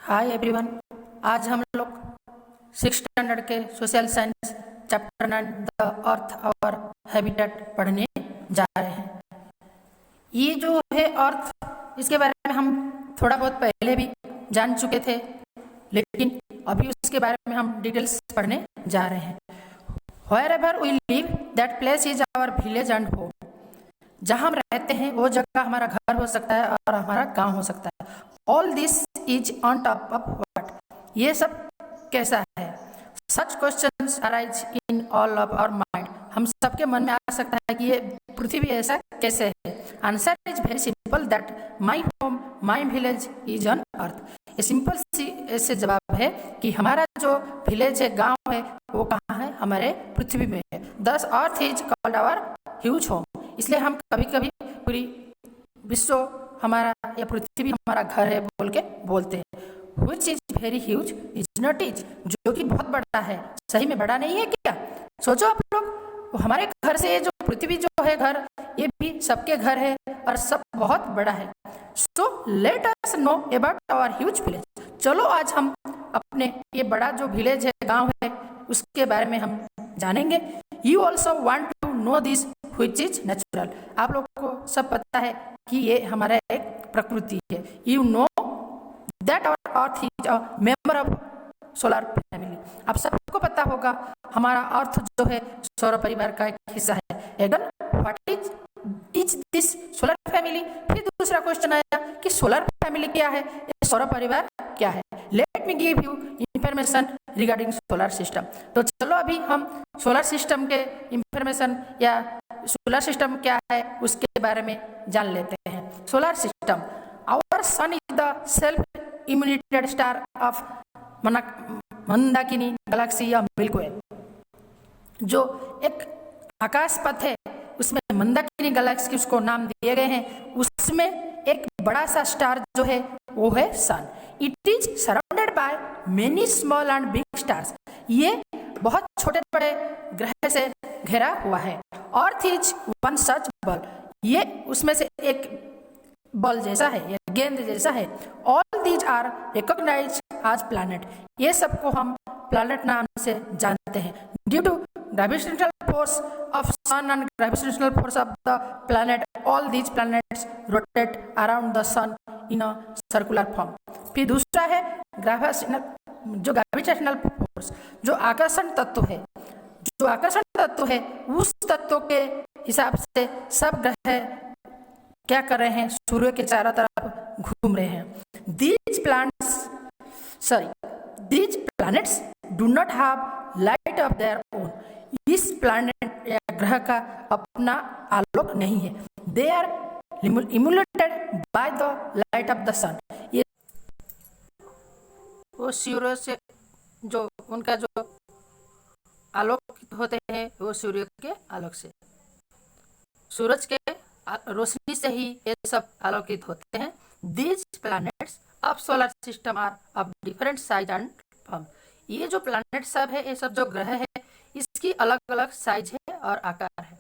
Hi everyone. आज हम लोग 6 स्टैंडर्ड के social science chapter 9 the earth और हैबिटेट पढ़ने जा रहे हैं। ये जो है अर्थ, इसके बारे में हम थोड़ा बहुत पहले भी जान चुके थे, लेकिन अभी उसके बारे में हम डिटेल्स पढ़ने जा रहे हैं। Wherever we live, that place is our village and home. जहाँ हम रहते हैं वो जगह हमारा घर हो सकता है और हमारा गांव हो सकता है। All this is on top of what, ये सब कैसा है। Such questions arise in all of our mind, हम सबके मन में आ सकता है कि ये पृथ्वी ऐसा कैसे है। Answer is very simple, that my home my village is on earth. ये सिंपल सी ऐसे जवाब है कि हमारा जो विलेज है, गांव है, वो कहाँ है, हमारे पृथ्वी में है। This earth is called our huge home, इसलिए हम कभी कभी पूरी विश्व हमारा या पृथ्वी हमारा घर है बोल के बोलते हैं। Which is very huge is not is, जो कि बहुत बड़ा है, सही में बड़ा नहीं है क्या। सोचो आप लोग, हमारे घर से जो पृथ्वी जो है घर, ये भी सबके घर है और सब बहुत बड़ा है। So let us know about our huge village. चलो आज हम अपने ये बड़ा जो विलेज है, गांव है, उसके बारे में हम जानेंगे। You also want to know this which is natural. आप लोगों को सब पता है कि ये हमारा एक प्रकृति है। You know that our earth is a member of solar family. आप सबको पता होगा हमारा अर्थ जो है सौर परिवार का एक हिस्सा है। Again what is this solar family. फिर दूसरा क्वेश्चन आया कि सोलर फैमिली क्या है, सौर परिवार क्या है। Let me give you information regarding solar system. तो चलो अभी हम सोलर सिस्टम के इंफॉर्मेशन या सोलर सिस्टम क्या है उसके बारे में जान लेते हैं। Solar system, our sun is the self illuminated star of Mandakini galaxy या मिल्की वे। जो एक आकाश पथ है, उसमें मंदाकिनी गैलेक्सी उसको नाम दिए गए हैं। उसमें एक बड़ा सा स्टार जो है वो है sun. It is surrounded by many small and big stars. ये बहुत छोटे बड़े ग्रह से घेरा हुआ है। अर्थ इज वन सच बल, ये उसमें से एक बल जैसा है या गेंद जैसा है। All these are recognise as planet, ये सबको हम प्लैनेट नाम से जानते हैं। Due to gravitational force of sun and gravitational force of the planet, all these planets rotate around the sun in a circular form. फिर दूसरा है ग्रेविटेशनल फोर्स, जो आकर्षण तत्व है। जो आकर्षण तत्व है, उस तत्व के हिसाब से सब ग्रह क्या कर रहे हैं, सूर्य के चारों तरफ घूम रहे हैं। These planets do not have light of their own. इस प्लैनेट या ग्रह का अपना आलोक नहीं है। दे आर इम्यूलेटेड by the light of the sun. ये वो सूर्य से जो उनका जो आलोकित होते हैं, वो सूर्य के आलोक से, सूरज के रोशनी से ही ये सब आलोकित होते हैं। These planets of solar system are of different size and form. ये जो प्लैनेट सब है, ये सब जो ग्रह है, इसकी अलग अलग साइज है और आकार है।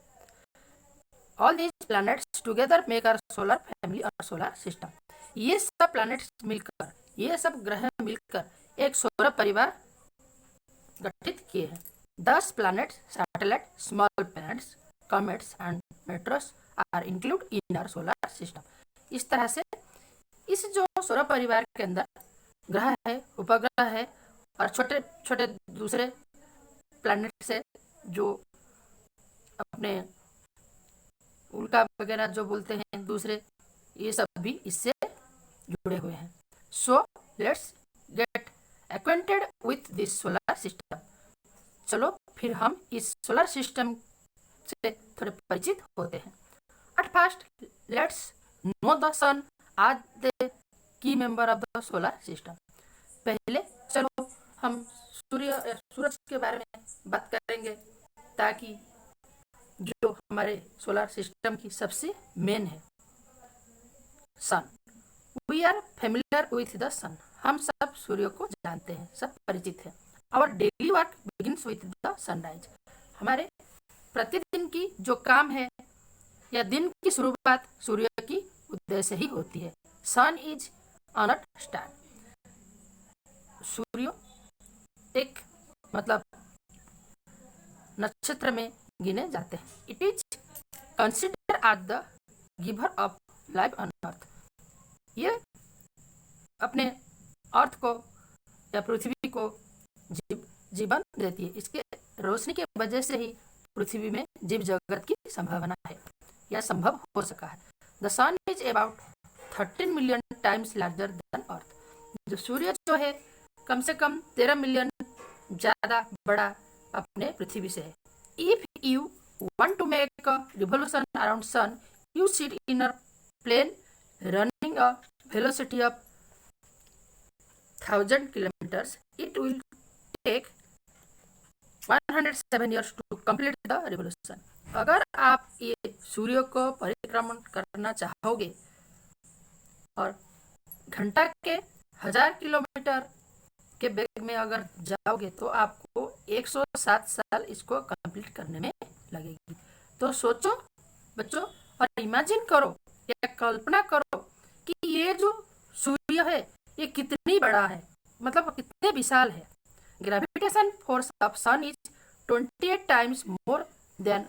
All these planets together make our solar family और सोलर सिस्टम। ये सब प्लैनेट्स मिलकर, ये सब ग्रह मिलकर एक सौर परिवार गठित किए हैं। 10 planets, satellite, small planets, comets and meteors are include in our solar system. इस तरह से इस जो सौर परिवार के अंदर ग्रह है, उपग्रह है और छोटे छोटे दूसरे प्लैनेट्स है, जो अपने उल्का वगैरह जो बोलते हैं दूसरे, ये सब भी इससे जुड़े हुए हैं। So let's get acquainted with this solar system. चलो फिर हम इस सोलर सिस्टम से थोड़े परिचित होते हैं। At first, let's know the sun as the key member of the solar system. पहले चलो हम सूरज के बारे में बात करेंगे, ताकि जो हमारे सोलर सिस्टम की सबसे मेन है sun. We are familiar with the sun, हम सब सूर्य को जानते हैं, सब परिचित हैं। Our daily work begins with the sunrise, हमारे प्रतिदिन की जो काम है या दिन की शुरुआत सूर्य की उदय से ही होती है। Sun is a star. मतलब नक्षत्र में गिने जाते हैं। It is consider as the giver of life on earth. ये अपने अर्थ को या पृथ्वी को जीवन देती है। इसके रोशनी की वजह से ही पृथ्वी में जीव जगत की संभावना है या संभव हो सका है। The sun is about 13 million times larger than earth. जो सूर्य जो है कम से कम 13 मिलियन ज़्यादा बड़ा अपने पृथ्वी से है। If you want to make a revolution around sun, you sit in a plane running a velocity of 1000 kilometers. It will take 107 years to complete the revolution. अगर आप ये सूर्य को परिक्रमण करना चाहोगे और घंटा के 1000 किलोमीटर के वेग में अगर जाओगे तो आपको 107 साल इसको कंप्लीट करने में लगेगी। तो सोचो बच्चों और इमेजिन करो या कल्पना करो कि ये जो सूर्य है ये कितनी बड़ा है, मतलब कितने विशाल है। Gravitation force of sun is 28 times more than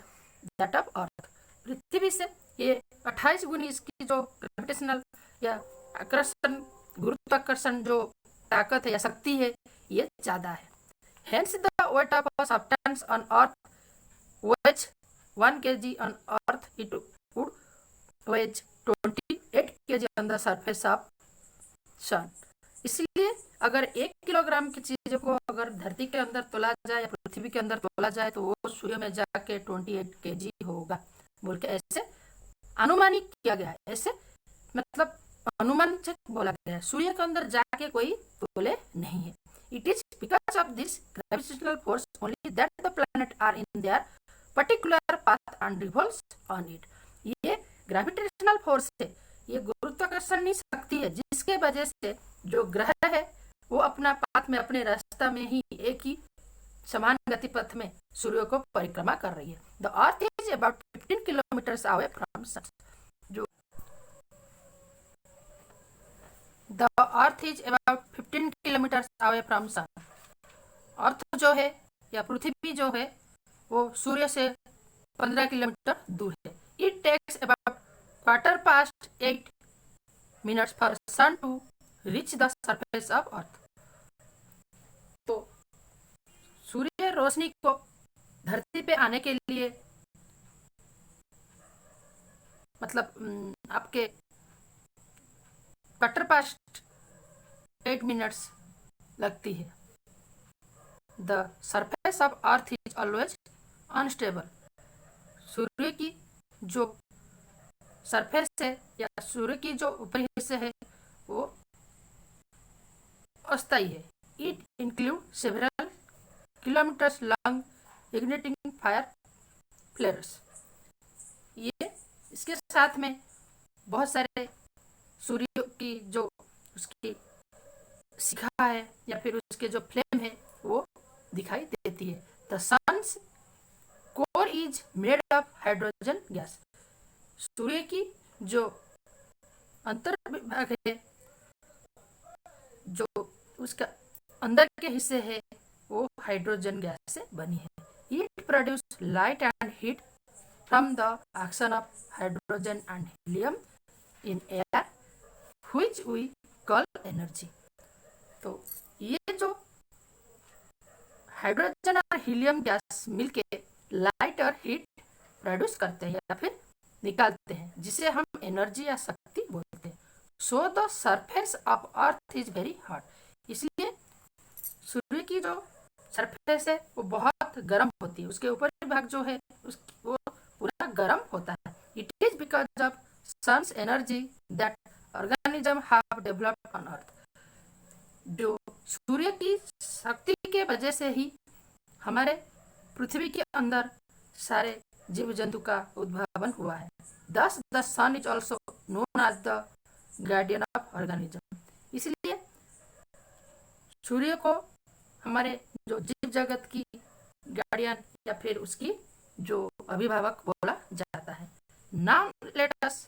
that of earth. पृथ्वी से ये 28 गुनी इसकी जो ग्रेविटेशनल या आकर्षण गुरुत्वाकर्षण जो ताकत है या शक्ति है ये ज़्यादा है। Hence the weight of a substance on earth weighs 1 kg on earth, it would weighs 28 kg on the surface of sun। इसलिए अगर 1 किलोग्राम की चीज़ को अगर धरती के अंदर तोला जाए या पृथ्वी के अंदर तोला जाए तो वो सूर्य में जाके 28 kg होगा बोल के ऐसे अनुमानित किया गया है। ऐसे मतलब अनुमान से बोला गया है। सूर्य के अंदर जाके कोई तोले नहीं है। It is because of this gravitational force only that the planet are in their particular path and revolves on it. ये ग्रेविटेशनल फोर्स है, ये गुरुत्वाकर्षण शक्ति है जिसके वजह से जो ग्रह है वो अपना पाथ में अपने रास्ता में ही एक ही समान गति पथ में सूर्य को परिक्रमा कर रही है। The earth is about 15 kilometres away from sun. जो the earth is about 15 kilometres away from sun. Earth जो है या पृथ्वी जो है वो सूर्य से 15 किलोमीटर दूर है। It takes about 8:15 minutes for sun to reach the surface of earth. तो सूर्य रोशनी को धरती पे आने के लिए मतलब आपके 8:8 मिनट्स लगती है। The surface of earth is always unstable. सूर्य की जो सरफेस है या सूर्य की जो ऊपरी हिस्से है वो अस्थायी है। It include several kilometres long igniting fire फ्लेयर्स। ये इसके साथ में बहुत सारे सूर्य की जो उसकी शिखा है या फिर उसके जो फ्लेम है वो दिखाई देती है। The sun's core is made of hydrogen gas. सूर्य की जो अंतर विभाग है, जो उसका अंदर के हिस्से है वो हाइड्रोजन गैस से बनी है। It produce light and heat from the action of hydrogen and helium in air which we call energy. तो ये जो हाइड्रोजन और हीलियम गैस मिलके लाइट और हीट प्रोड्यूस करते हैं या फिर निकालते हैं जिसे हम एनर्जी या शक्ति बोलते हैं। So the surface of earth is very hot. इसलिए सूर्य की जो सरफेस है वो बहुत गर्म होती है, उसके ऊपर भाग जो है वो पूरा गर्म होता है। It is because of sun's energy that organism have developed on earth. जो सूर्य की शक्ति के वजह से ही हमारे पृथ्वी के अंदर सारे जीव जंतु का उद्भावन हुआ है। Thus the sun is also known as the guardian of organism। इसलिए सूर्य को हमारे जो जीव जगत की गार्डियन या फिर उसकी जो अभिभावक बोला जाता है। Now let us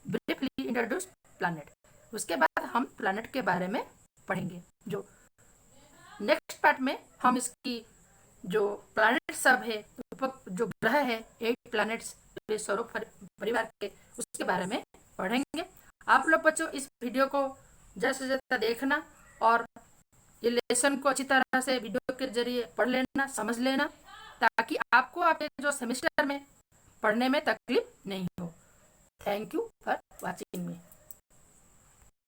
briefly introduce planet. उसके बाद हम प्लैनेट के बारे में पढ़ेंगे। जो नेक्स्ट पार्ट में हम इसकी जो प्लैनेट सब है, जो ग्रह है, 8 प्लैनेट्स सौर परिवार के, उसके बारे में पढ़ेंगे। आप लोग बच्चों इस वीडियो को ज़्यादा से ज़्यादा देखना और ये लेसन को अच्छी तरह से वीडियो के जरिए पढ़ लेना, समझ लेना, ताकि आपको आपके जो सेमेस्टर में पढ़ने में तकलीफ नहीं हो। Thank you for watching me.